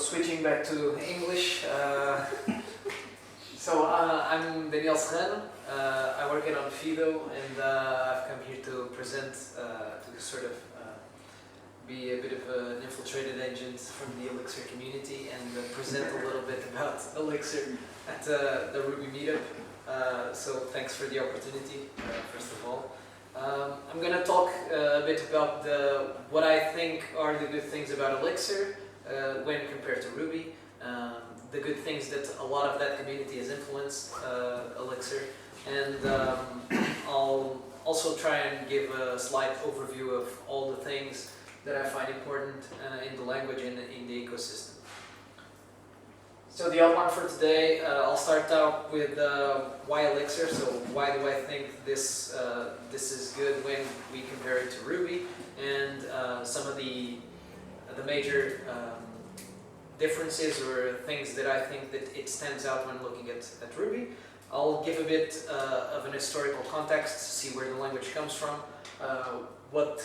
switching back to English. I'm Daniel Serrano. I work at onfido, and I've come here to present, to sort of be a bit of an infiltrated agent from the Elixir community and present a little bit about Elixir at the Ruby meetup. So thanks for the opportunity, first of all. I'm going to talk a bit about what I think are the good things about Elixir when compared to Ruby, the good things that a lot of that community has influenced Elixir, and I'll also try and give a slight overview of all the things that I find important in the language and in the ecosystem. So the outline for today, I'll start out with why Elixir. So why do I think this is good when we compare it to Ruby, and some of the major differences or things that I think that it stands out when looking at Ruby. I'll give a bit of an historical context, see where the language comes from, what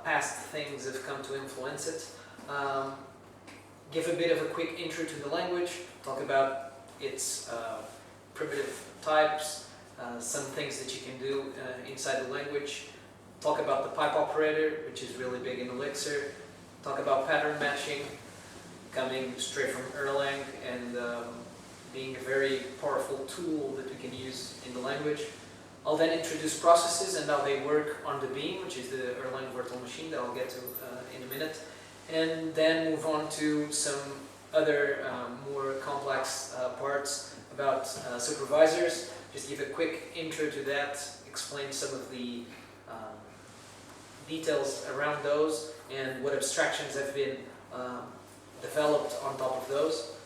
past things have come to influence it. Give a bit of a quick intro to the language, talk about its primitive types, some things that you can do inside the language, talk about the pipe operator, which is really big in Elixir, talk about pattern matching, coming straight from Erlang and being a very powerful tool that we can use in the language. I'll then introduce processes and how they work on the Beam, which is the Erlang virtual machine that I'll get to in a minute. And then move on to some other more complex parts about supervisors. Just give a quick intro to that, explain some of the details around those and what abstractions have been developed on top of those.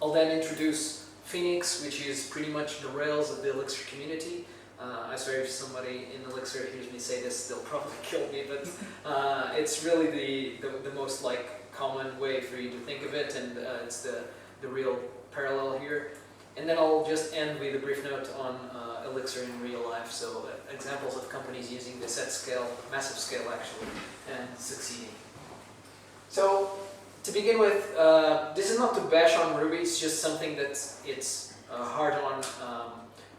I'll then introduce Phoenix, which is pretty much the Rails of the Elixir community. I swear if somebody in Elixir hears me say this, they'll probably kill me, but it's really the most common way for you to think of it, and it's the real parallel here. And then I'll just end with a brief note on Elixir in real life, so examples of companies using this at scale, massive scale actually, and succeeding. So to begin with, this is not to bash on Ruby, it's just something that it's hard on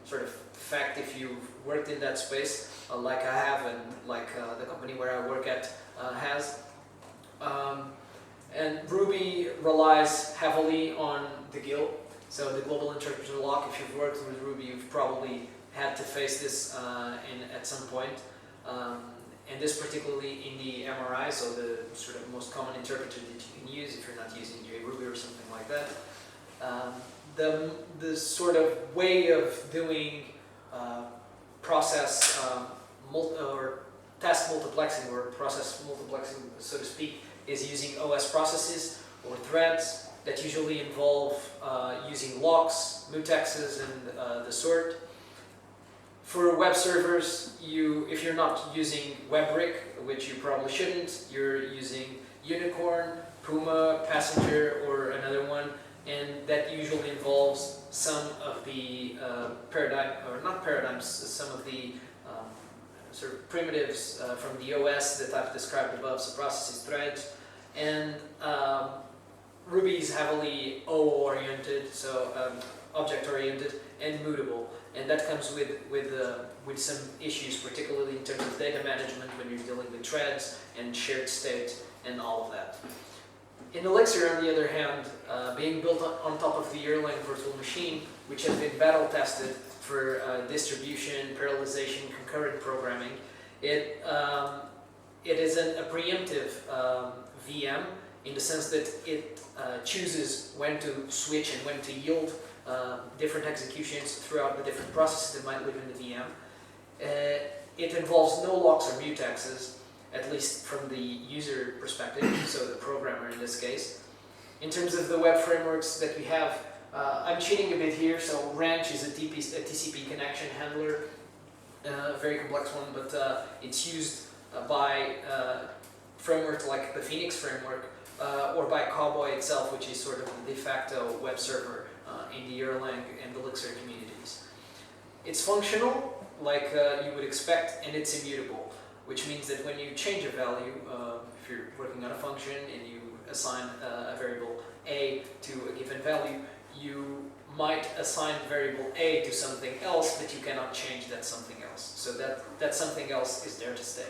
sort of fact if you've worked in that space, like I have and like the company where I work at has. And Ruby relies heavily on the GIL, so the global interpreter lock. If you've worked with Ruby, you've probably had to face this at some point. And this particularly in the MRI, so the sort of most common interpreter that you can use if you're not using JRuby or something like that. The sort of way of doing process or task multiplexing or process multiplexing, so to speak, is using OS processes or threads that usually involve using locks, mutexes, and the sort. For web servers, if you're not using WebRick, which you probably shouldn't, you're using Unicorn, Puma, Passenger, or another one, and that usually involves some of the some of the sort of primitives from the OS that I've described above, so processes, threads, and Ruby is heavily O-oriented, so object-oriented and mutable, and that comes with some issues, particularly in terms of data management when you're dealing with threads and shared state and all of that. In Elixir, on the other hand, being built on top of the Erlang virtual machine, which has been battle tested for distribution, parallelization, concurrent programming, it is a preemptive VM in the sense that it chooses when to switch and when to yield different executions throughout the different processes that might live in the VM. It involves no locks or mutexes, at least from the user perspective, so the programmer in this case. In terms of the web frameworks that we have, I'm cheating a bit here, so Ranch is a TCP connection handler, a very complex one, but it's used by frameworks like the Phoenix framework, or by Cowboy itself, which is sort of the de facto web server in the Erlang and Elixir communities. It's functional, like you would expect, and it's immutable, which means that when you change a value, if you're working on a function and you assign a variable A value, you might assign variable A to something else, but you cannot change that something else. So that something else is there to stay.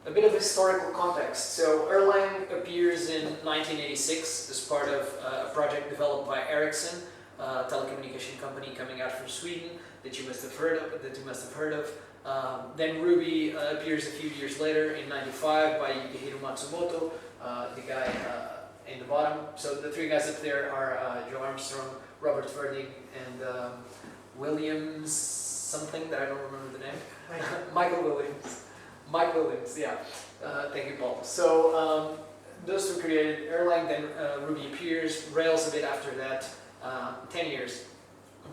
A bit of historical context. So Erlang appears in 1986 as part of a project developed by Ericsson, a telecommunication company coming out from Sweden that you must have heard of. Then Ruby appears a few years later in '95 by Yukihiro Matsumoto, the guy in the bottom. So the three guys up there are Joe Armstrong, Robert Verdig, and Williams something that I don't remember the name. Michael Williams. Mike Williams, yeah. Thank you, Paul. So those two created Erlang, then Ruby appears, Rails a bit after that, 10 years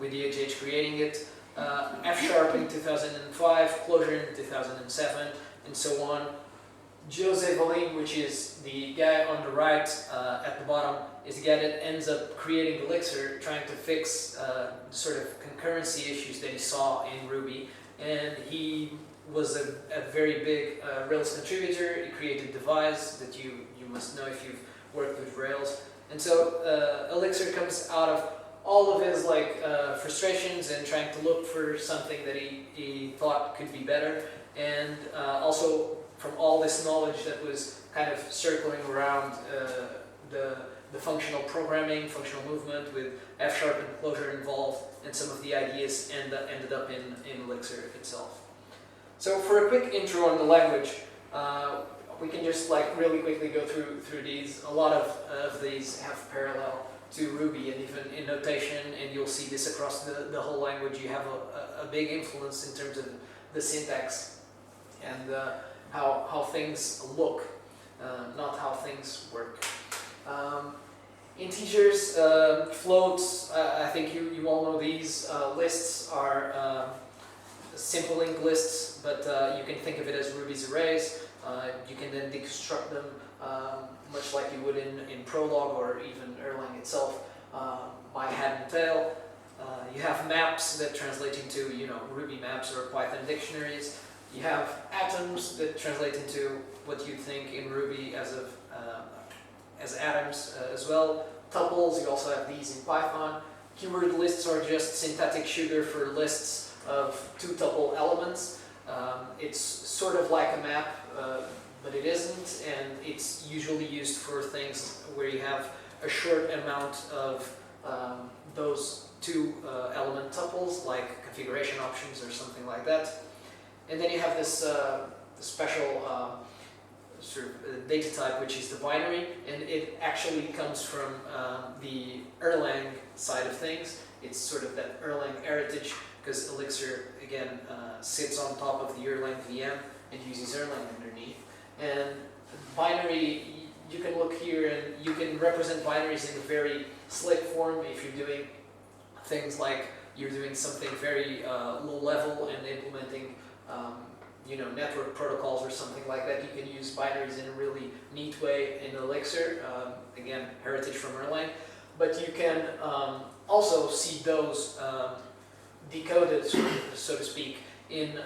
with DHH creating it, F# in 2005, Clojure in 2007, and so on. Jose Valim, which is the guy on the right at the bottom, is the guy that ends up creating Elixir, trying to fix sort of concurrency issues that he saw in Ruby, and he was a very big Rails contributor. He created Devise that you must know if you've worked with Rails. And so Elixir comes out of all of his frustrations and trying to look for something that he thought could be better, and also from all this knowledge that was kind of circling around the functional programming, functional movement with F# and Clojure involved, and some of the ideas ended up in Elixir itself. So for a quick intro on the language, we can just really quickly go through these. A lot of these have parallel to Ruby, and even in notation, and you'll see this across the whole language. You have a big influence in terms of the syntax and how things look, not how things work. Integers, floats, I think you all know these. Lists are simple linked lists, but you can think of it as Ruby's arrays. You can then deconstruct them much like you would in Prolog or even Erlang itself by head and tail. You have maps that translate into Ruby maps or Python dictionaries. You have atoms that translate into what you think in Ruby as atoms as well. Tuples, you also have these in Python. Keyword lists are just syntactic sugar for lists of two-tuple elements. It's sort of like a map, but it isn't, and it's usually used for things where you have a short amount of those two element tuples, like configuration options or something like that. And then you have this special sort of data type, which is the binary, and it actually comes from the Erlang side of things. It's sort of that Erlang heritage, because Elixir, again, sits on top of the Erlang VM and uses Erlang underneath. And binary, you can look here and you can represent binaries in a very slick form if you're doing things like you're doing something very low level and implementing network protocols or something like that. You can use binaries in a really neat way in Elixir, again, heritage from Erlang. But you can also see those decoded, so to speak, in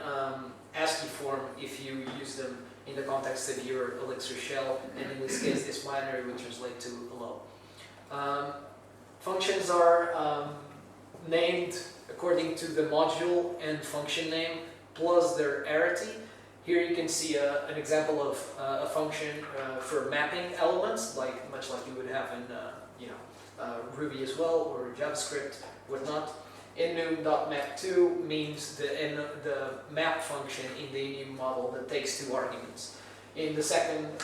ASCII form if you use them in the context of your Elixir shell, and in this case this binary would translate to hello. Functions are named according to the module and function name plus their arity. Here you can see an example of a function for mapping elements, much like you would have in Ruby as well, or JavaScript, whatnot. Enum.map2 means the map function in the enum model that takes two arguments. In the second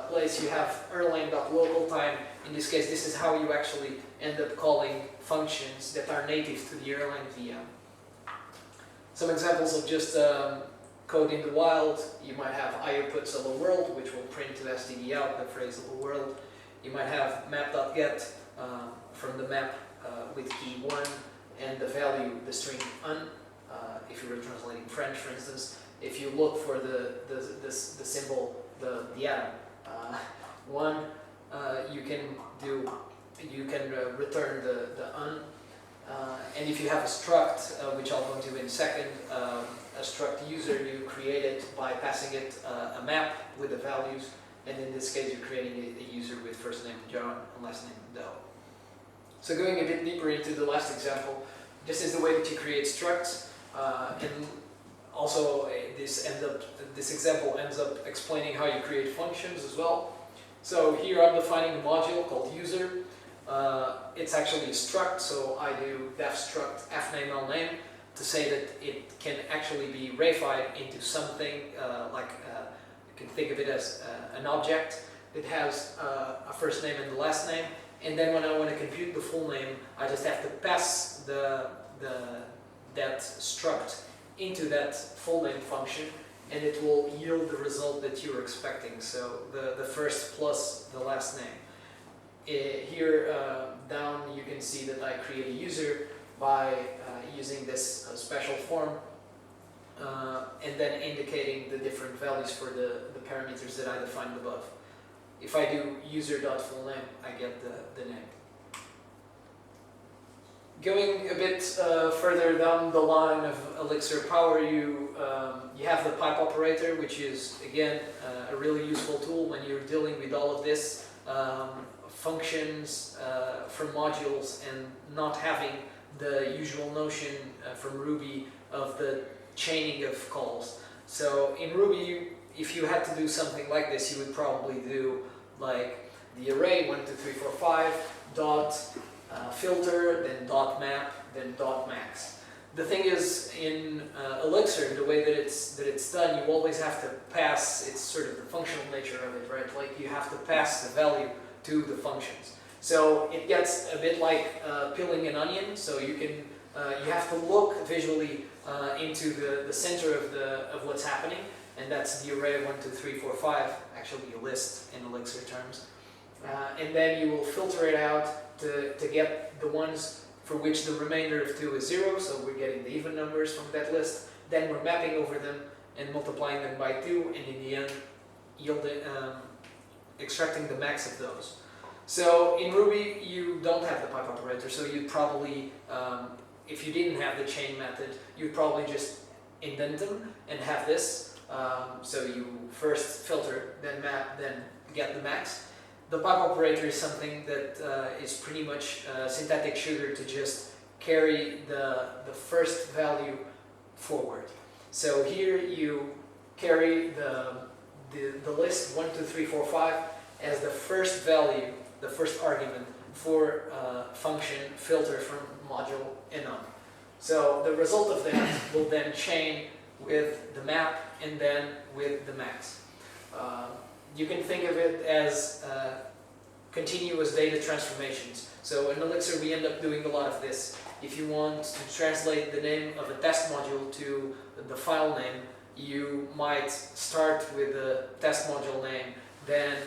place, you have Erlang.localTime. In this case, this is how you actually end up calling functions that are native to the Erlang VM. Some examples of just code in the wild: you might have ioputs hello world, which will print to std out the phrase hello world. You might have map.get from the map with key 1 and the value, the string un, if you were translating French, for instance. If you look for the symbol, the atom 1, you can return the un. And if you have a struct, which I'll go into in a second, a struct user, you create it by passing it a map with the values, and in this case you're creating a user with first name, John and last name Doe. So going a bit deeper into the last example, this is the way that you create structs, and also this example ends up explaining how you create functions as well. So here I'm defining a module called user. It's actually a struct, so I do def struct fname lname to say that it can actually be reified into something you can think of it as an object that has a first name and the last name, and then when I want to compute the full name, I just have to pass that struct into that full name function, and it will yield the result that you're expecting, so the first plus the last name. Here down you can see that I create a user by using this special form and then indicating the different values for the parameters that I defined above. If I do user.fullname, I get the name. Going a bit further down the line of Elixir Power, you have the pipe operator, which is again a really useful tool when you're dealing with all of this. Functions from modules and not having the usual notion from Ruby of the chaining of calls. So in Ruby, if you had to do something like this, you would probably do like the array 1, 2, 3, 4, 5 dot filter, then dot map, then dot max. The thing is, in Elixir, the way that it's done, you always have to pass. It's sort of the functional nature of it, right? Like you have to pass the value to the functions. So it gets a bit like peeling an onion. So you can you have to look visually into the center of what's happening, and that's the array of 1, 2, 3, 4, 5. Actually, a list in Elixir terms, and then you will filter it out to get the ones for which the remainder of 2 is 0. So we're getting the even numbers from that list. Then we're mapping over them and multiplying them by 2, and in the end, yielding. Extracting the max of those. So in Ruby, you don't have the pipe operator, so you'd probably, if you didn't have the chain method, you'd probably just indent them and have this. So you first filter, then map, then get the max. The pipe operator is something that is pretty much synthetic sugar to just carry the first value forward. So here you carry the list 1, 2, 3, 4, 5 as the first value, the first argument for function filter from module and on. So the result of that will then chain with the map and then with the max. You can think of it as continuous data transformations. So in Elixir we end up doing a lot of this. If you want to translate the name of a test module to the file name, you might start with the test module name, then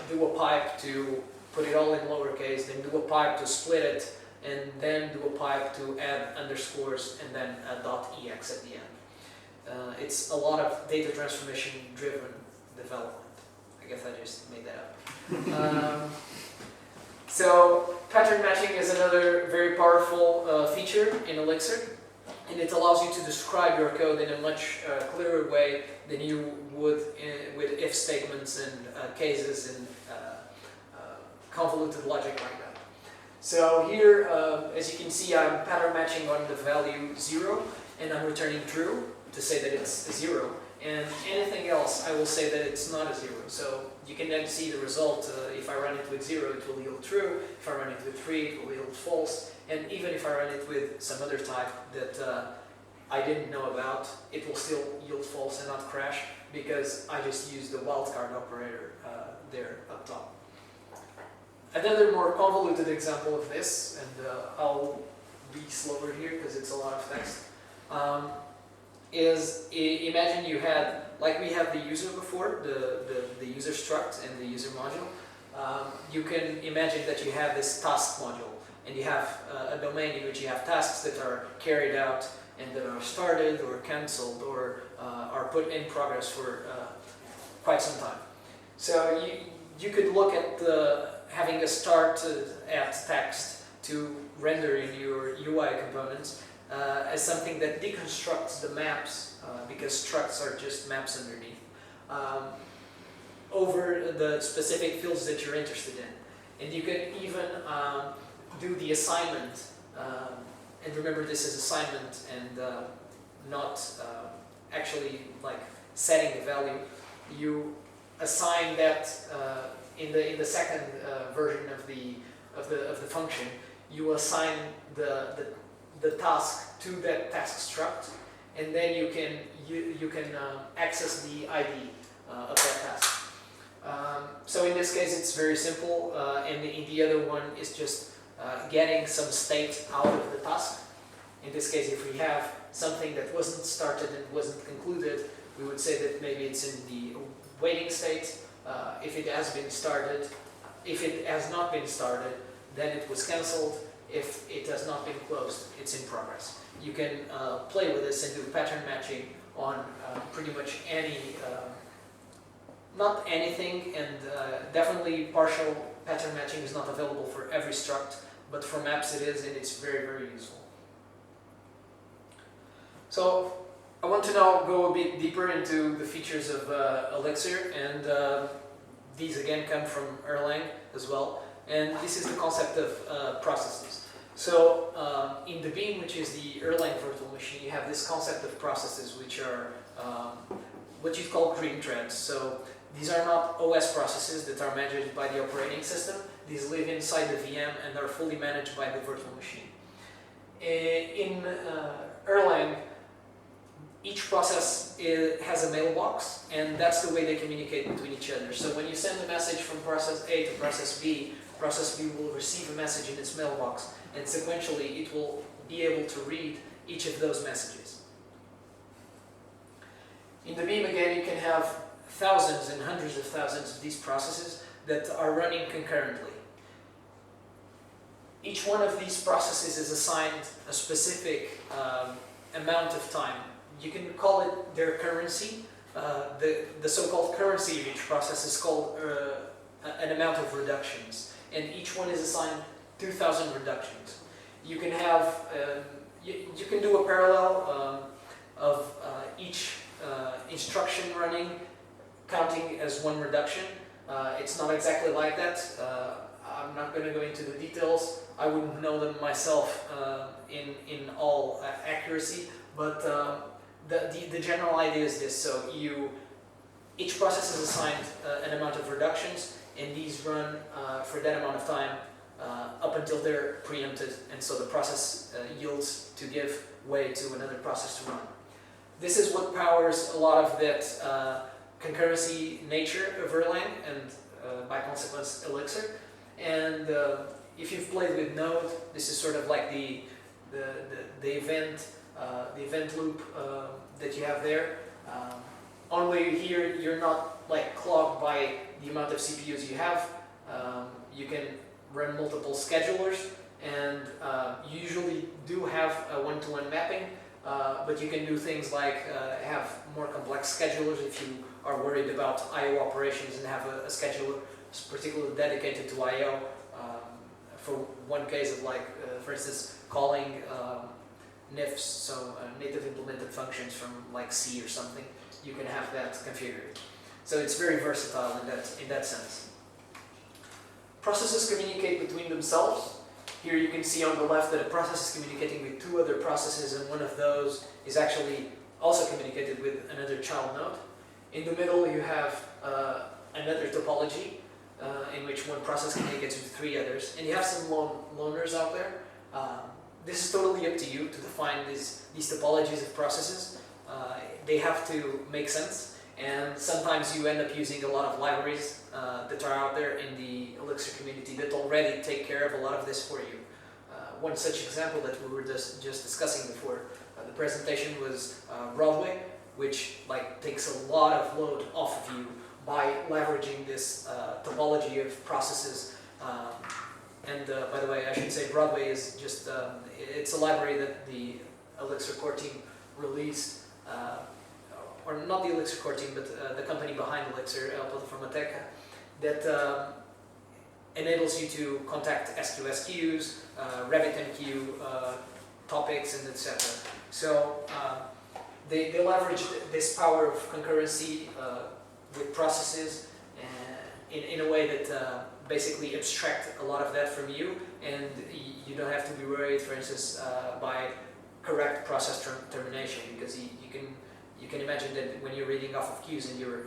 do a pipe to put it all in lowercase, then do a pipe to split it, and then do a pipe to add underscores, and then a .ex at the end. It's a lot of data transformation driven development. I guess I just made that up. So pattern matching is another very powerful feature in Elixir. And it allows you to describe your code in a much clearer way than you would with if statements and cases and convoluted logic like that. So here, as you can see, I'm pattern matching on the value 0, and I'm returning true to say that it's 0. And anything else, I will say that it's not a 0. So you can then see the result. If I run it with 0, it will yield true. If I run it with 3, it will yield false. And even if I run it with some other type that I didn't know about, it will still yield false and not crash because I just used the wildcard operator there up top. Another more convoluted example of this, and I'll be slower here because it's a lot of text, is imagine you had, like we had the user before, the user struct and the user module. You can imagine that you have this task module, and you have a domain in which you have tasks that are carried out and that are started or cancelled or are put in progress for quite some time. So you could look at having a start at text to render in your UI components as something that deconstructs the maps, because structs are just maps underneath, over the specific fields that you're interested in. And you can even do the assignment, and remember this is assignment and not actually like setting the value. You assign that in the second version of the function. You assign the task to that task struct, and then you can access the ID of that task. So in this case it's very simple, and in the other one is just getting some state out of the task. In this case, if we have something that wasn't started and wasn't concluded, we would say that maybe it's in the waiting state. If it has been started, if it has not been started, then it was cancelled. If it has not been closed, it's in progress. You can play with this and do pattern matching on pretty much any, not anything, and definitely partial pattern matching is not available for every struct, but for maps it is, and it's very, very useful. So I want to now go a bit deeper into the features of Elixir, and these again come from Erlang as well, and this is the concept of processes. So in the Beam, which is the Erlang virtual machine, you have this concept of processes, which are what you call green threads. So these are not OS processes that are managed by the operating system. These live inside the VM and are fully managed by the virtual machine. In Erlang, each process has a mailbox, and that's the way they communicate between each other. So when you send a message from process A to process B will receive a message in its mailbox, and sequentially it will be able to read each of those messages. In the Beam, again, you can have thousands and hundreds of thousands of these processes that are running concurrently. Each one of these processes is assigned a specific amount of time. You can call it their currency. The so-called currency of each process is called an amount of reductions, and each one is assigned 2,000 reductions. You can have, you can do a parallel of each instruction running, counting as one reduction. It's not exactly like that. I'm not going to go into the details. I wouldn't know them myself in all accuracy, but the general idea is this. So each process is assigned an amount of reductions, and these run for that amount of time up until they're preempted, and so the process yields to give way to another process to run. This is what powers a lot of that concurrency nature of Erlang, and by consequence Elixir. And if you've played with Node, this is sort of like the event loop that you have there. Only here you're not like clogged by the amount of CPUs you have. You can run multiple schedulers, and you usually do have a one-to-one mapping, but you can do things like have more complex schedulers if you are worried about I/O operations and have a scheduler particularly dedicated to I/O. For one case of like, for instance, calling NIFs, so native implemented functions from like C or something, you can have that configured. So it's very versatile in that sense. Processes communicate between themselves. Here you can see on the left that a process is communicating with two other processes, and one of those is actually also communicated with another child node. In the middle you have another topology in which one process communicates with three others, and you have some loners out there. This is totally up to you to define these topologies of processes. They have to make sense, and sometimes you end up using a lot of libraries that are out there in the Elixir community that already take care of a lot of this for you. One such example that we were just discussing before the presentation was Broadway, which like takes a lot of load off of you by leveraging this topology of processes. And by the way, I should say Broadway is just, it's a library that the Elixir core team released, or not the Elixir core team, but the company behind Elixir, Plataformateca, that enables you to contact SQS queues, RabbitMQ topics, and etc. So they leverage this power of concurrency with processes in a way that basically abstract a lot of that from you, and you don't have to be worried, for instance, by correct process termination, because you can imagine that when you're reading off of queues and you're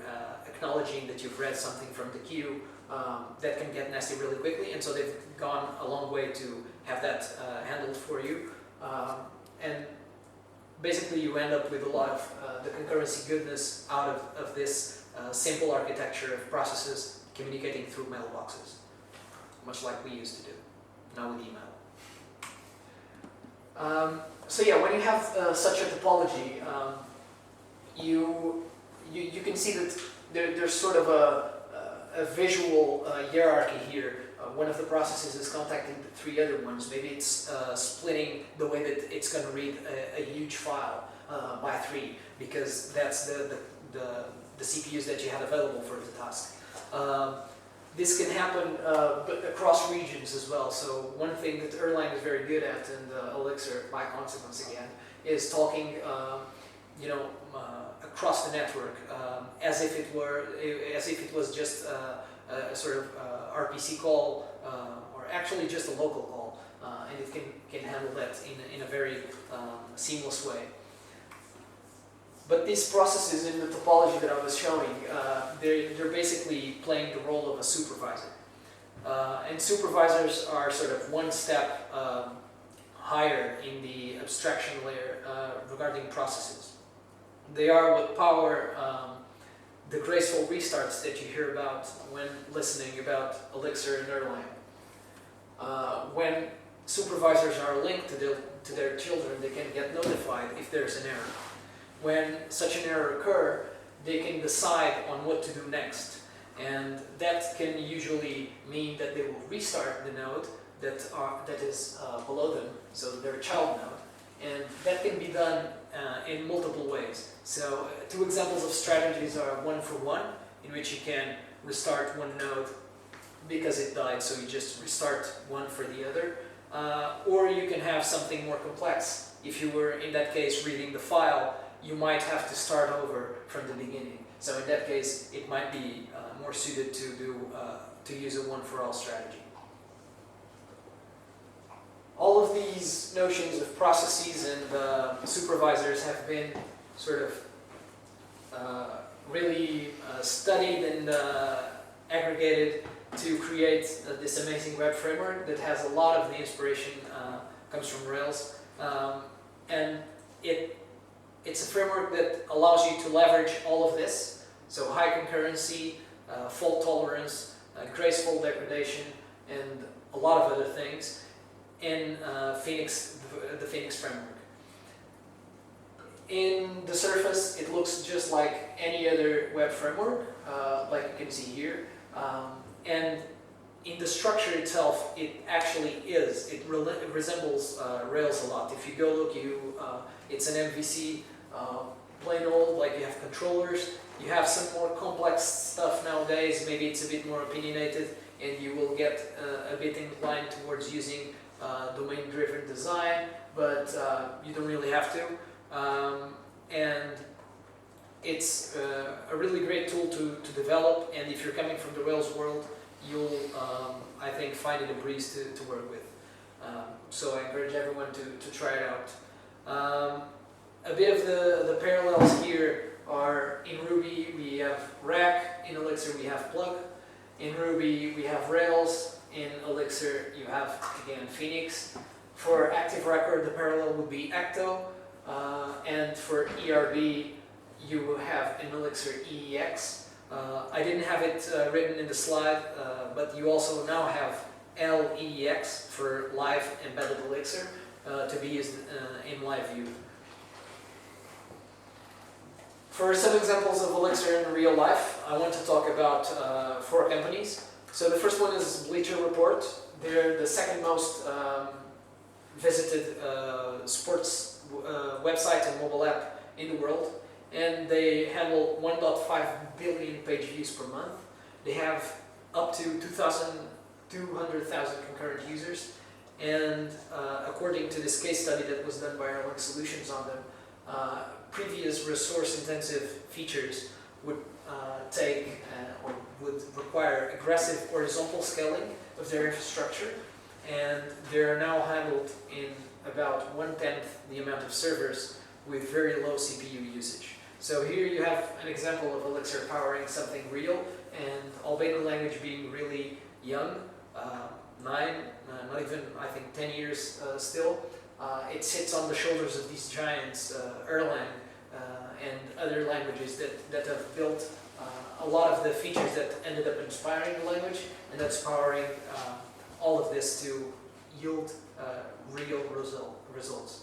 acknowledging that you've read something from the queue, that can get nasty really quickly, and so they've gone a long way to have that handled for you. And basically you end up with a lot of the concurrency goodness out of this simple architecture of processes communicating through mailboxes, much like we used to do, now with email. So yeah, when you have such a topology, you can see that there's sort of a visual hierarchy here. One of the processes is contacting the three other ones. Maybe it's splitting the way that it's going to read a huge file by three, because that's the CPUs that you had available for the task. This can happen across regions as well. So one thing that Erlang is very good at, and Elixir, by consequence again, is talking, across the network, as if it was just a sort of RPC call, or actually just a local call, and it can handle that in a very seamless way. But these processes in the topology that I was showing, they're basically playing the role of a supervisor. And supervisors are sort of one step higher in the abstraction layer regarding processes. They are what power the graceful restarts that you hear about when listening about Elixir and Erlang. When supervisors are linked to their children, they can get notified if there's an error. When such an error occurs, they can decide on what to do next. And that can usually mean that they will restart the node that is below them, so their child node. And that can be done in multiple ways. So two examples of strategies are one for one, in which you can restart one node because it died, so you just restart one for the other. Or you can have something more complex. If you were, in that case, reading the file, you might have to start over from the beginning. So in that case, it might be more suited to use a one-for-all strategy. All of these notions of processes and supervisors have been sort of really studied and aggregated to create this amazing web framework that has a lot of the inspiration comes from Rails. And it's a framework that allows you to leverage all of this. So high concurrency, fault tolerance, graceful degradation, and a lot of other things in the Phoenix framework. In the surface, it looks just like any other web framework, like you can see here. And in the structure itself, it actually is. It resembles Rails a lot. If you go look, it's an MVC, plain old, like you have controllers. You have some more complex stuff nowadays. Maybe it's a bit more opinionated, and you will get a bit inclined towards using domain-driven design, but you don't really have to. And it's a really great tool to develop, and if you're coming from the Rails world, you'll, I think, find it a breeze to work with. So I encourage everyone to try it out. A bit of the parallels here are in Ruby we have rack, in Elixir we have plug, in Ruby we have Rails, in Elixir you have, again, Phoenix. For active record, the parallel would be Acto, and for ERB you will have in Elixir EEX. I didn't have it written in the slide, but you also now have LEEX for live embedded Elixir to be used in live view. For some examples of Elixir in real life, I want to talk about 4 companies. So the first one is Bleacher Report. They're the second most visited sports website and mobile app in the world. And they handle 1.5 billion page views per month. They have up to 200,000 concurrent users. And according to this case study that was done by Erlang Solutions on them, previous resource-intensive features would take or would require aggressive horizontal scaling of their infrastructure, and they're now handled in about 1/10 the amount of servers with very low CPU usage. So here you have an example of Elixir powering something real, and albeit the language being really young, 9, not even, I think, 10 years still, it sits on the shoulders of these giants, Erlang and other languages that have built a lot of the features that ended up inspiring the language, and that's powering all of this to yield real results.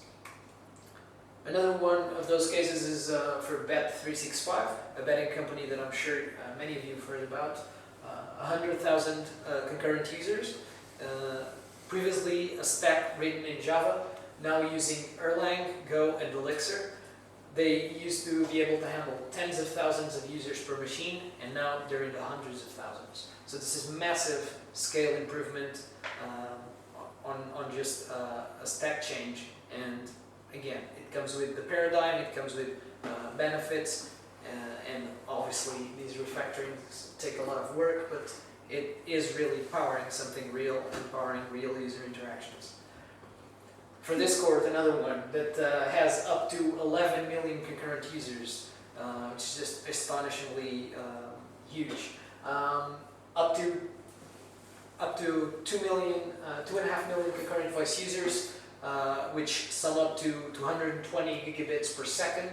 Another one of those cases is for Bet365, a betting company that I'm sure many of you have heard about. 100,000 concurrent users. Previously a stack written in Java, now using Erlang, Go, and Elixir. They used to be able to handle tens of thousands of users per machine, and now they're in the hundreds of thousands. So this is massive scale improvement on just a stack change, and again, it comes with the paradigm, it comes with benefits, and obviously these refactorings take a lot of work, but it is really powering something real and powering real user interactions. For this cohort, another one that has up to 11 million concurrent users, which is just astonishingly huge. Up to 2.5 million concurrent voice users, which sum up to 220 gigabits per second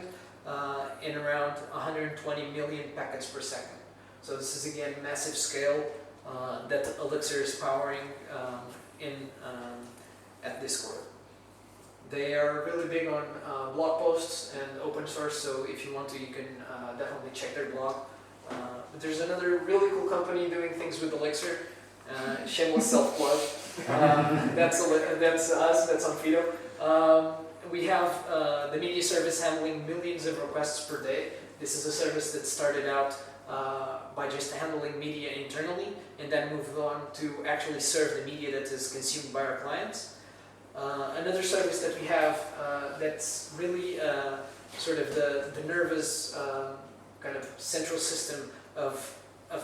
and around 120 million packets per second. So this is again massive scale that Elixir is powering at Discord. They are really big on blog posts and open source, so if you want to, you can definitely check their blog. But there's another really cool company doing things with Elixir. Shameless self-plug. That's us, that's onfido. We have the media service handling millions of requests per day. This is a service that started out by just handling media internally, and then moved on to actually serve the media that is consumed by our clients. Another service that we have that's really sort of the nervous kind of central system of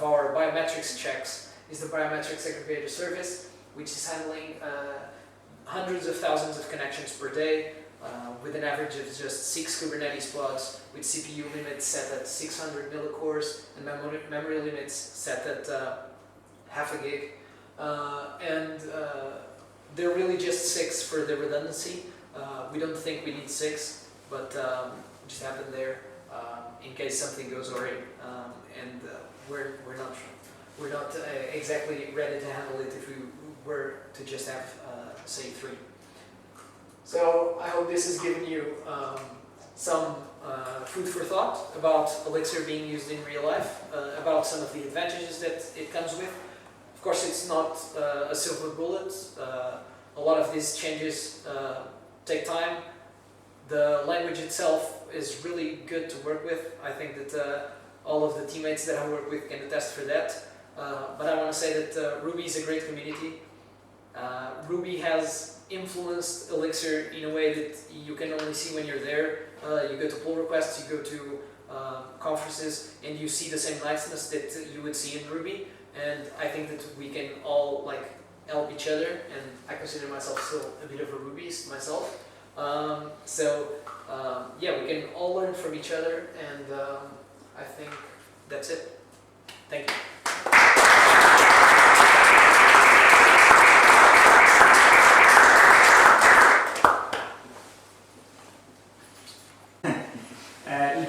our biometrics checks is the Biometrics Aggregator service, which is handling hundreds of thousands of connections per day with an average of just 6 Kubernetes pods with CPU limits set at 600 millicores and memory limits set at half a gig. And they're really just 6 for the redundancy. We don't think we need 6, but just have them there in case something goes awry. And we're not exactly ready to handle it if we were to just have, say, 3. So I hope this has given you some food for thought about Elixir being used in real life, about some of the advantages that it comes with. Of course, it's not a silver bullet. A lot of these changes take time. The language itself is really good to work with. I think that all of the teammates that I work with can attest for that. But I want to say that Ruby is a great community. Ruby has influenced Elixir in a way that you can only see when you're there. You go to pull requests, you go to conferences, and you see the same niceness that you would see in Ruby. And I think that we can all help each other, and I consider myself still a bit of a Rubyist myself. Yeah, we can all learn from each other, and I think that's it. Thank you.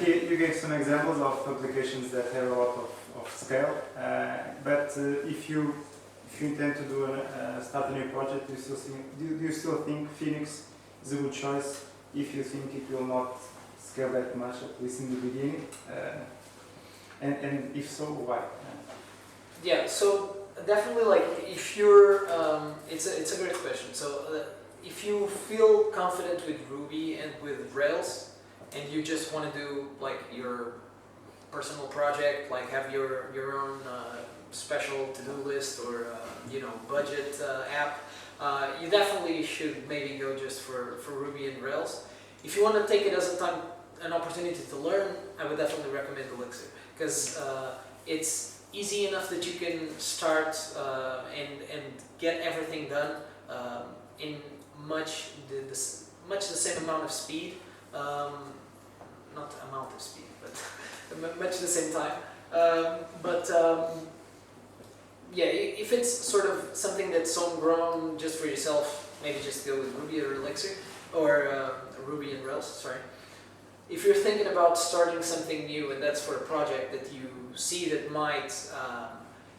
You gave some examples of applications that have a lot of scale, but if you intend to start a new project, do you still think Phoenix is a good choice if you think it will not scale that much, at least in the beginning? And if so, why? Yeah, so definitely if you're, it's a great question. So if you feel confident with Ruby and with Rails, and you just want to do your personal project, have your own special to-do list or budget app, you definitely should maybe go just for Ruby and Rails. If you want to take it as an opportunity to learn, I would definitely recommend Elixir, because it's easy enough that you can start and get everything done in much the same amount of speed, not amount of speed, but much the same time. Yeah, if it's sort of something that's homegrown just for yourself, maybe just go with Ruby or Elixir, or Ruby and Rails, sorry. If you're thinking about starting something new and that's for a project that you see that might,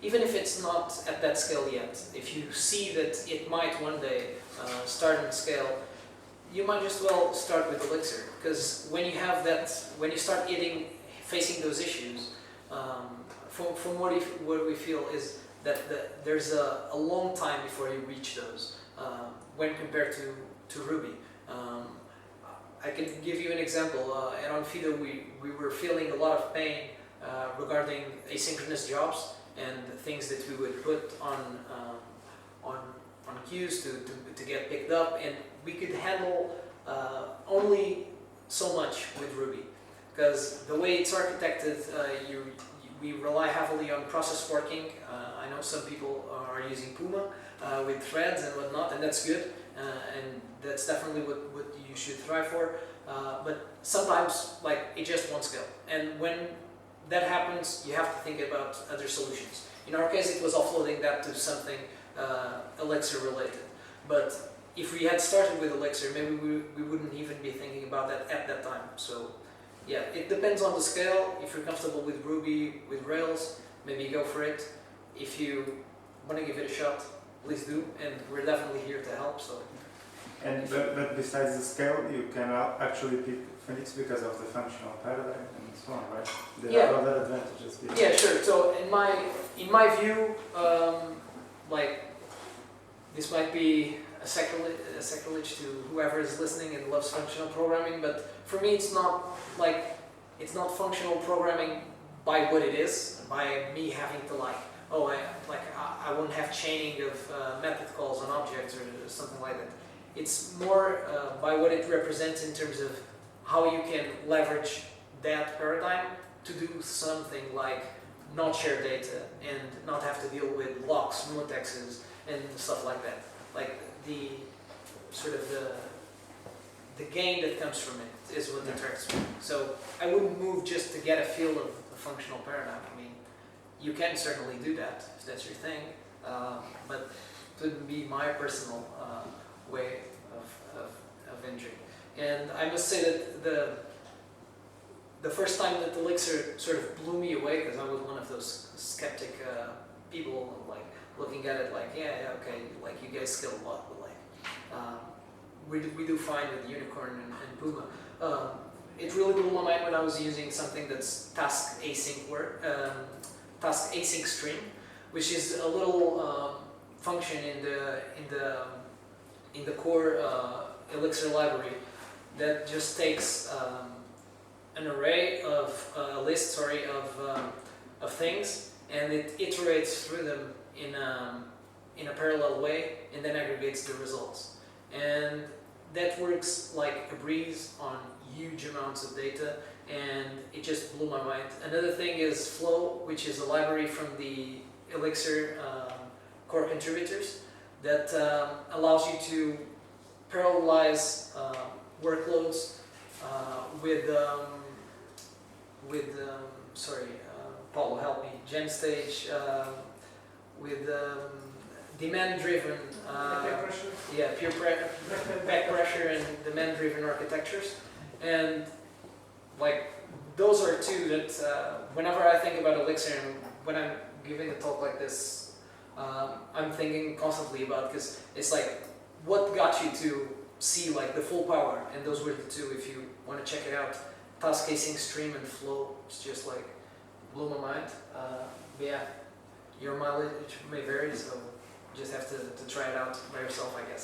even if it's not at that scale yet, if you see that it might one day start and scale, you might just well start with Elixir, because when you have that, when you start facing those issues, from what we feel is that there's a long time before you reach those when compared to Ruby. I can give you an example. At onfido we were feeling a lot of pain regarding asynchronous jobs and things that we would put on queues to get picked up, and we could handle only so much with Ruby, because the way it's architected, we rely heavily on process forking. I know some people are using Puma with threads and whatnot, and that's good, and that's definitely what you should thrive for. But sometimes, like, it just won't scale, and when that happens, you have to think about other solutions. In our case, it was offloading that to something Elixir related. But if we had started with Elixir, maybe we wouldn't even be thinking about that at that time. So yeah, it depends on the scale. If you're comfortable with Ruby, with Rails, maybe go for it. If you want to give it a shot, please do, and we're definitely here to help. So. But besides the scale, you can actually pick Phoenix because of the functional paradigm and so on, right? There are other advantages. Yeah, sure. So in my view, like, this might be a sacrilege to whoever is listening and loves functional programming, but for me it's not functional programming by what it is, by me having to I won't have chaining of method calls on objects or something like that. It's more by what it represents in terms of how you can leverage that paradigm to do something like not share data and not have to deal with locks, mutexes, and stuff like that. Like the sort of the gain that comes from it is what attracts me. So I wouldn't move just to get a feel of the functional paradigm. I mean, you can certainly do that if that's your thing, but it wouldn't be my personal way of entering. And I must say that the first time that Elixir sort of blew me away, because I was one of those skeptic people, like looking at it like, yeah, okay, like you guys scale a lot, but like we do fine with Unicorn and Puma. It really blew my mind when I was using something that's task async stream, which is a little function in the core Elixir library that just takes an array of a list, of things, and it iterates through them in a parallel way, and then aggregates the results. And that works like a breeze on huge amounts of data, and it just blew my mind. Another thing is Flow, which is a library from the Elixir core contributors that allows you to parallelize workloads with Paulo, help me, GenStage, with demand-driven, back pressure and demand-driven architectures. And like, those are two that whenever I think about Elixir and when I'm giving a talk like this, I'm thinking constantly about, because it's like, what got you to see like the full power? And those were the two. If you want to check it out, task async stream and Flow, it's just like blew my mind. But yeah, your mileage may vary, so you just have to try it out by yourself, I guess.